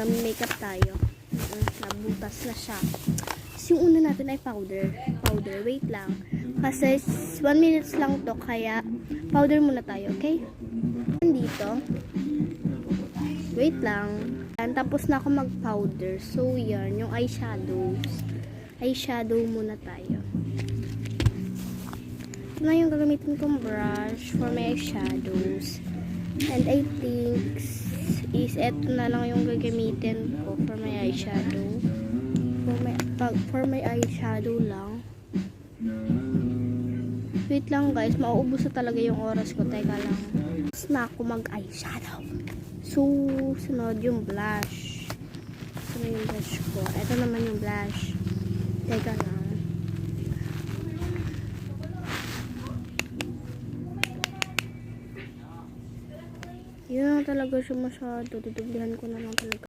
makeup tayo. Nabutas na siya. So, yung una natin ay powder. Powder, wait lang. Kasi 1 minutes lang to, kaya powder muna tayo, okay? Dito. Wait lang. And, tapos na ako mag-powder. So, yan. Yung eyeshadows. Eyeshadow muna tayo. Ito na yung gagamitin kong brush for my eyeshadows. And I think is eto na lang yung gagamitin ko for my eyeshadow. For my eyeshadow lang. Wait lang guys, mauubos na talaga yung oras ko. Teka lang. Tapos na ako mag-eyeshadow. So, sunod yung blush. Ito yung blush ko. Ito naman yung blush. Teka lang. Yun lang talaga siya masyado. Tutublihan ko na lang talaga.